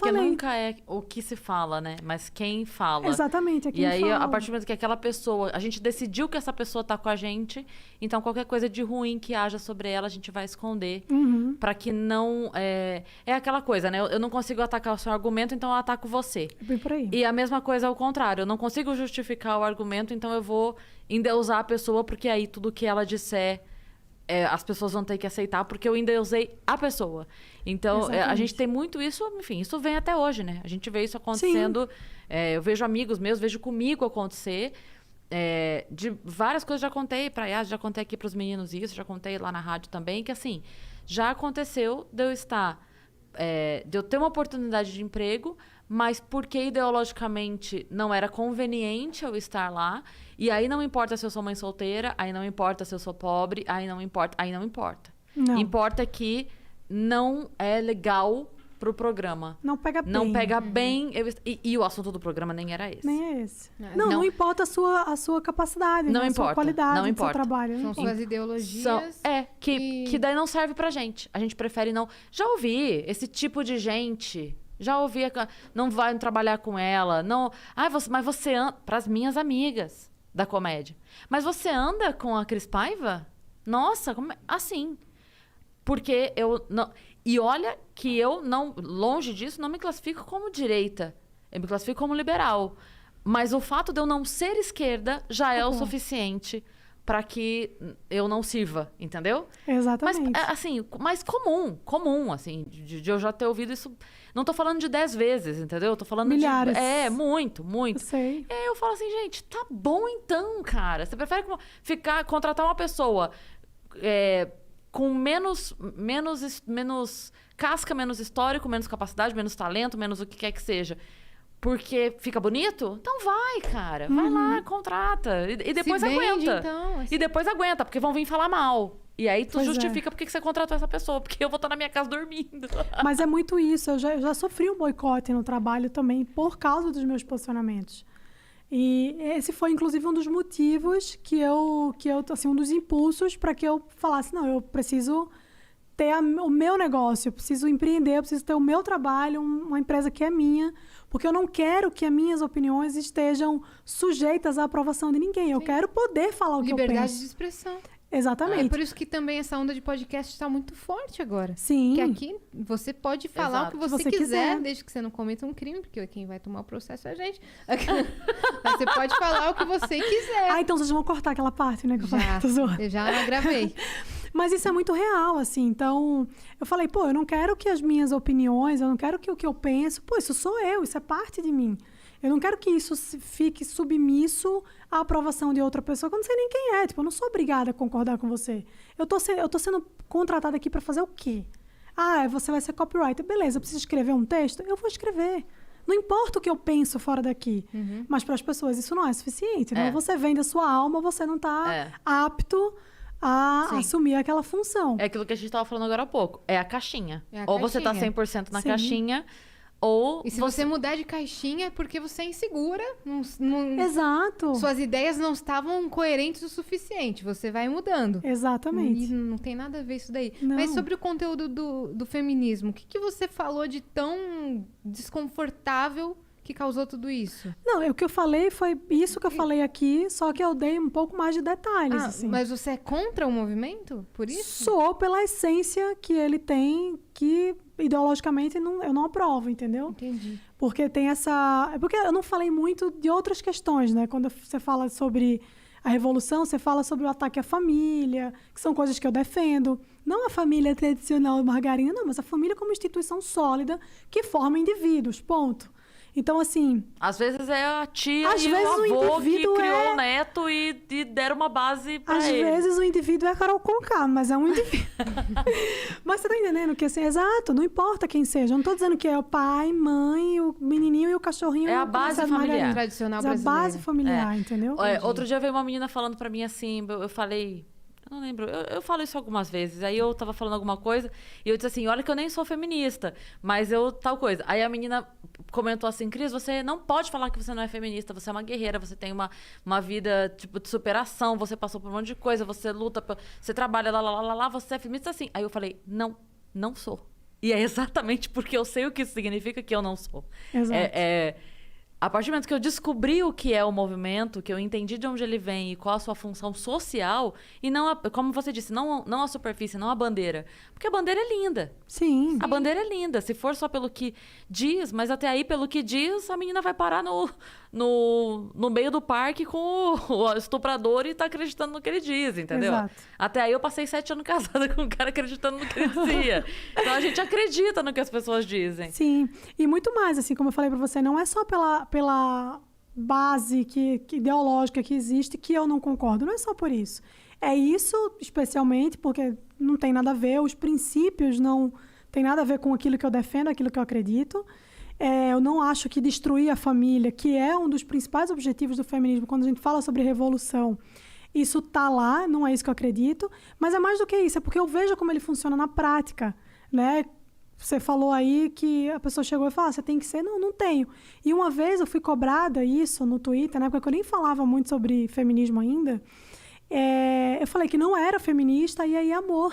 Porque nunca é o que se fala, né? Mas quem fala. Exatamente, é quem E aí, fala. a partir do momento que aquela pessoa... A gente decidiu que essa pessoa tá com a gente, então qualquer coisa de ruim que haja sobre ela, a gente vai esconder. Pra que não... É aquela coisa, né? Eu não consigo atacar o seu argumento, então eu ataco você. É bem por aí. E a mesma coisa ao contrário. Eu não consigo justificar o argumento, então eu vou endeusar a pessoa, porque aí tudo que ela disser... as pessoas vão ter que aceitar, porque eu endeusei a pessoa. Então, a gente tem muito isso, enfim, isso vem até hoje, né? A gente vê isso acontecendo, eu vejo amigos meus, vejo comigo acontecer, de várias coisas. Já contei pra Yas, já contei aqui pros meninos isso, já contei lá na rádio também, que assim, já aconteceu de eu estar, de eu ter uma oportunidade de emprego, mas porque ideologicamente não era conveniente eu estar lá, e aí não importa se eu sou mãe solteira, aí não importa se eu sou pobre, aí não importa. Não. Importa que não é legal pro programa. Não pega bem. Não pega bem. E o assunto do programa nem era esse. Nem é esse. Não importa a sua capacidade, Não né? A importa, sua qualidade não do seu importa. trabalho. São Não suas importa. ideologias. Que daí não serve pra gente. A gente prefere não... Já ouvi esse tipo de gente... Já ouvi... Não vai trabalhar com ela. Não... Mas você anda... Pras minhas amigas da comédia. Mas você anda com a Cris Paiva? Nossa, assim. Porque eu não... E olha que eu não... Longe disso, não me classifico como direita. Eu me classifico como liberal. Mas o fato de eu não ser esquerda já é o suficiente para que eu não sirva, entendeu? Exatamente. Mas, assim, mais comum, assim, de eu já ter ouvido isso. Não tô falando de 10 vezes, entendeu? Tô falando Milhares. de... muito. Eu sei. E aí eu falo assim, gente, tá bom então, cara. Você prefere contratar uma pessoa com menos casca, menos histórico, menos capacidade, menos talento, menos o que quer que seja, porque fica bonito? Então vai, cara. Vai lá, contrata. E depois aguenta. Então, assim. E depois aguenta, porque vão vir falar mal. E aí tu Pois justifica por que você contratou essa pessoa. Porque eu vou estar na minha casa dormindo. Mas é muito isso. Eu já sofri um boicote no trabalho também por causa dos meus posicionamentos. E esse foi, inclusive, um dos motivos que eu assim, um dos impulsos para que eu falasse, não, eu preciso ter o meu negócio, eu preciso empreender, eu preciso ter o meu trabalho, uma empresa que é minha, porque eu não quero que as minhas opiniões estejam sujeitas à aprovação de ninguém. Eu quero poder falar o que eu penso. Liberdade de expressão. Exatamente. É por isso que também essa onda de podcast está muito forte agora. Sim. Porque aqui você pode falar Exato. o que você Você quiser, quiser, desde que você não cometa um crime, porque quem vai tomar o processo é a gente. Mas você pode falar o que você quiser. Ah, então vocês vão cortar aquela parte, né? Que eu falei, tô zoando. Eu já gravei. Mas isso é muito real, assim. Então, eu falei, pô, eu não quero que as minhas opiniões, eu não quero que o que eu penso... Pô, isso sou eu, isso é parte de mim. Eu não quero que isso fique submisso à aprovação de outra pessoa, que eu não sei nem quem é. Tipo, eu não sou obrigada a concordar com você. Eu tô sendo contratada aqui para fazer o quê? Ah, você vai ser copywriter. Beleza, eu preciso escrever um texto? Eu vou escrever. Não importa o que eu penso fora daqui. Mas para as pessoas isso não é suficiente. Né? Você vende a sua alma, você não está apto a assumir aquela função. É aquilo que a gente estava falando agora há pouco. É a caixinha. É a ou você tá caixinha. 100% na Sim. caixinha, ou... E se você mudar de caixinha é porque você é insegura. Exato. Suas ideias não estavam coerentes o suficiente. Você vai mudando. Exatamente. E não tem nada a ver isso daí. Não. Mas sobre o conteúdo do feminismo, o que você falou de tão desconfortável que causou tudo isso? Não, o que eu falei foi isso que eu falei aqui, só que eu dei um pouco mais de detalhes, assim. Mas você é contra o movimento? Por isso? Sou pela essência que ele tem, que ideologicamente eu não aprovo, entendeu? Entendi. Porque tem essa... Porque eu não falei muito de outras questões, né? Quando você fala sobre a revolução, você fala sobre o ataque à família, que são coisas que eu defendo. Não a família tradicional margarina, não, mas a família como instituição sólida que forma indivíduos, ponto. Então, assim... Às vezes é a tia Às e o vezes o avô que indivíduo criou o neto e deram uma base pra Às ele. vezes o indivíduo é a Carol Conká, mas é um indivíduo. Mas você tá entendendo que, assim, exato, não importa quem seja. Eu não tô dizendo que é o pai, mãe, o menininho e o cachorrinho. É a e base essa familiar. margarina. Tradicional Mas a brasileira. base familiar, entendeu? Outro dia veio uma menina falando pra mim assim, eu falei... Eu não lembro, eu falo isso algumas vezes. Aí eu tava falando alguma coisa e eu disse assim, olha que eu nem sou feminista, mas eu tal coisa. Aí a menina comentou assim, Cris, você não pode falar que você não é feminista, você é uma guerreira, você tem uma vida tipo de superação, você passou por um monte de coisa, você luta, você trabalha lá, você é feminista assim. Aí eu falei, não sou. E é exatamente porque eu sei o que isso significa que eu não sou. Exato. A partir do momento que eu descobri o que é o movimento, que eu entendi de onde ele vem e qual a sua função social, e não, como você disse, não a superfície, não a bandeira. Porque a bandeira é linda. Sim. A bandeira é linda. Se for só pelo que diz, mas até aí, pelo que diz, a menina vai parar no meio do parque com o estuprador e tá acreditando no que ele diz, entendeu? Exato. Até aí eu passei 7 anos casada com um cara acreditando no que ele dizia. Então a gente acredita no que as pessoas dizem. Sim, e muito mais, assim, como eu falei pra você, não é só pela base que ideológica que existe que eu não concordo, não é só por isso. É isso, especialmente, porque não tem nada a ver, os princípios não tem nada a ver com aquilo que eu defendo, aquilo que eu acredito. Eu não acho que destruir a família, que é um dos principais objetivos do feminismo, quando a gente fala sobre revolução, isso tá lá, não é isso que eu acredito, mas é mais do que isso, é porque eu vejo como ele funciona na prática, né? Você falou aí que a pessoa chegou e falou, você tem que ser? Não, não tenho. E uma vez eu fui cobrada isso no Twitter, na época que eu nem falava muito sobre feminismo ainda, eu falei que não era feminista, e aí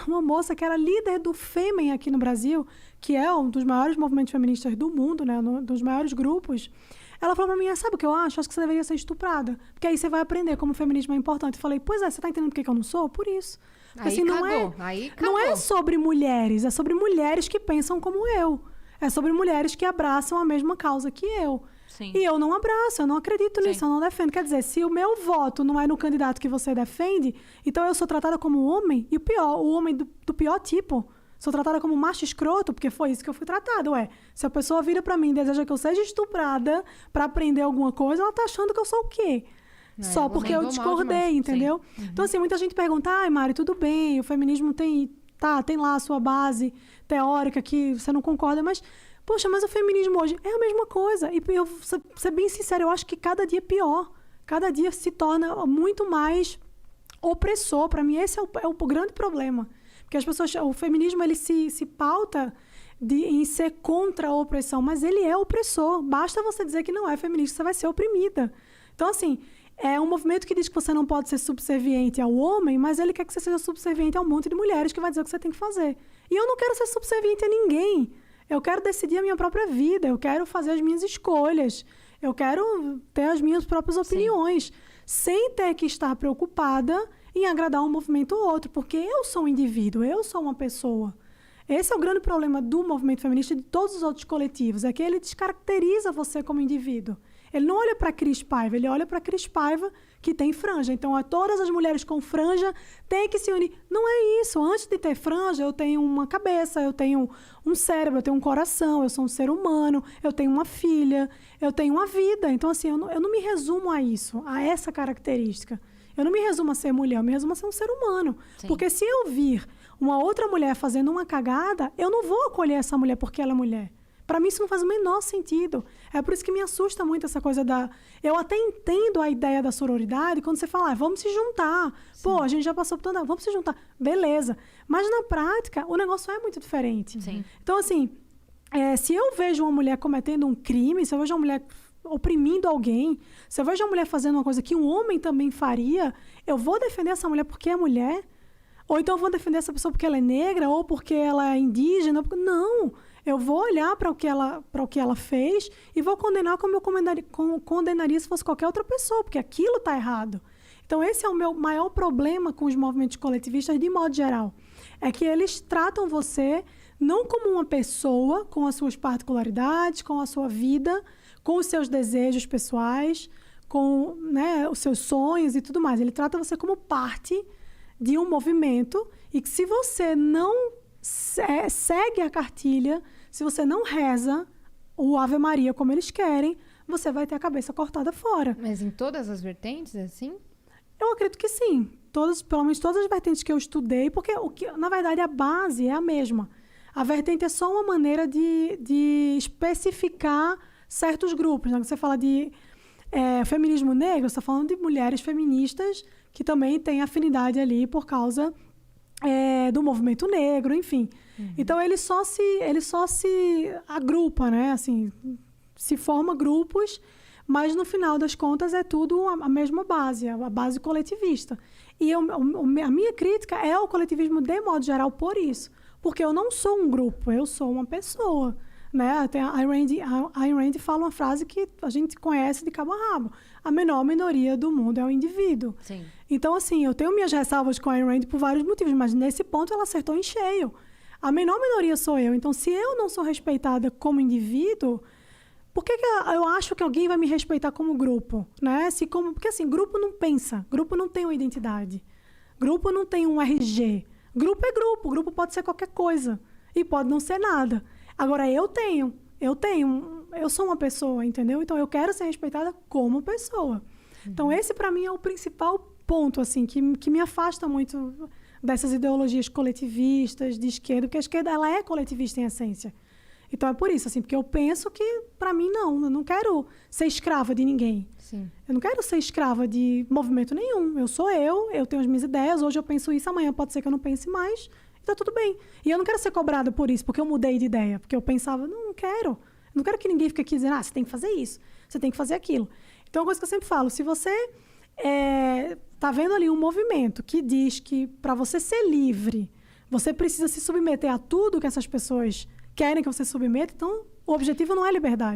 uma moça que era líder do Fêmen aqui no Brasil, que é um dos maiores movimentos feministas do mundo, né, dos maiores grupos, ela falou pra mim, sabe o que eu acho? Acho que você deveria ser estuprada, porque aí você vai aprender como o feminismo é importante. Eu falei, pois é, você tá entendendo por que eu não sou? Por isso. Porque, Aí assim, cagou, não é sobre mulheres, é sobre mulheres que pensam como eu. É sobre mulheres que abraçam a mesma causa que eu. Sim. E eu não abraço, eu não acredito nisso, eu não defendo. Quer dizer, se o meu voto não é no candidato que você defende, então eu sou tratada como homem, e o pior, o homem do pior tipo. Sou tratada como macho escroto, porque foi isso que eu fui tratada, se a pessoa vira pra mim e deseja que eu seja estuprada pra aprender alguma coisa, ela tá achando que eu sou o quê? Só porque eu discordei, entendeu? Então, assim, muita gente pergunta, Mari, tudo bem, o feminismo tem lá a sua base teórica que você não concorda, mas, poxa, mas o feminismo hoje é a mesma coisa. E eu, ser bem sincero, eu acho que cada dia é pior. Cada dia se torna muito mais opressor. Para mim, esse é o grande problema. Porque as pessoas, o feminismo, ele se pauta em ser contra a opressão, mas ele é opressor. Basta você dizer que não é feminista, você vai ser oprimida. Então, assim, é um movimento que diz que você não pode ser subserviente ao homem, mas ele quer que você seja subserviente a um monte de mulheres que vai dizer o que você tem que fazer. E eu não quero ser subserviente a ninguém. Eu quero decidir a minha própria vida, eu quero fazer as minhas escolhas, eu quero ter as minhas próprias opiniões, sem ter que estar preocupada em agradar um movimento ou outro, porque eu sou um indivíduo, eu sou uma pessoa. Esse é o grande problema do movimento feminista e de todos os outros coletivos, é que ele descaracteriza você como indivíduo. Ele não olha para a Cris Paiva, ele olha para a Cris Paiva que tem franja. Então, todas as mulheres com franja têm que se unir. Não é isso. Antes de ter franja, eu tenho uma cabeça, eu tenho um cérebro, eu tenho um coração, eu sou um ser humano, eu tenho uma filha, eu tenho uma vida. Então, assim, eu não me resumo a isso, a essa característica. Eu não me resumo a ser mulher, eu me resumo a ser um ser humano. Sim. Porque se eu vir uma outra mulher fazendo uma cagada, eu não vou acolher essa mulher porque ela é mulher. Para mim, isso não faz o menor sentido. É por isso que me assusta muito essa coisa da... Eu até entendo a ideia da sororidade quando você fala, vamos se juntar. Sim. Pô, a gente já passou por toda... Vamos se juntar. Beleza. Mas, na prática, o negócio é muito diferente. Sim. Então, assim, se eu vejo uma mulher cometendo um crime, se eu vejo uma mulher oprimindo alguém, se eu vejo uma mulher fazendo uma coisa que um homem também faria, eu vou defender essa mulher porque é mulher? Ou então eu vou defender essa pessoa porque ela é negra ou porque ela é indígena? Não! Eu vou olhar para o que ela fez e vou condenar como eu condenaria se fosse qualquer outra pessoa, porque aquilo está errado. Então, esse é o meu maior problema com os movimentos coletivistas, de modo geral. É que eles tratam você não como uma pessoa com as suas particularidades, com a sua vida, com os seus desejos pessoais, com, né, os seus sonhos e tudo mais. Ele trata você como parte de um movimento e que se você não segue a cartilha, se você não reza o Ave Maria como eles querem, você vai ter a cabeça cortada fora. Mas em todas as vertentes, é assim? Eu acredito que sim. Pelo menos todas as vertentes que eu estudei, porque, na verdade, a base é a mesma. A vertente é só uma maneira de especificar certos grupos. Né? Você fala de feminismo negro, você está falando de mulheres feministas que também têm afinidade ali por causa do movimento negro, enfim. Uhum. Então, ele só se agrupa, né? Assim, se forma grupos, mas no final das contas é tudo a mesma base, a base coletivista. E a minha crítica é ao coletivismo de modo geral por isso. Porque eu não sou um grupo, eu sou uma pessoa. Né? Tem a Ayn Rand fala uma frase que a gente conhece de cabo a rabo. A menor minoria do mundo é o indivíduo. Sim. Então, assim, eu tenho minhas ressalvas com a Ayn Rand por vários motivos, mas nesse ponto ela acertou em cheio. A menor minoria sou eu. Então, se eu não sou respeitada como indivíduo, por que eu acho que alguém vai me respeitar como grupo? Né? Porque, assim, grupo não pensa. Grupo não tem uma identidade. Grupo não tem um RG. Grupo é grupo. Grupo pode ser qualquer coisa. E pode não ser nada. Agora, eu sou uma pessoa, entendeu? Então, eu quero ser respeitada como pessoa. Então, esse, para mim, é o principal ponto, assim, que me afasta muito dessas ideologias coletivistas de esquerda, porque a esquerda, ela é coletivista em essência. Então, é por isso, assim, porque eu penso que, para mim, não. Eu não quero ser escrava de ninguém. Sim. Eu não quero ser escrava de movimento nenhum. Eu sou eu tenho as minhas ideias, hoje eu penso isso, amanhã pode ser que eu não pense mais, tá tudo bem. E eu não quero ser cobrada por isso, porque eu mudei de ideia. Porque eu pensava, não quero. Eu não quero que ninguém fique aqui dizendo, você tem que fazer isso, você tem que fazer aquilo. Então, é uma coisa que eu sempre falo, se você tá vendo ali um movimento que diz que para você ser livre, você precisa se submeter a tudo que essas pessoas querem que você submeta, então o objetivo não é liberdade.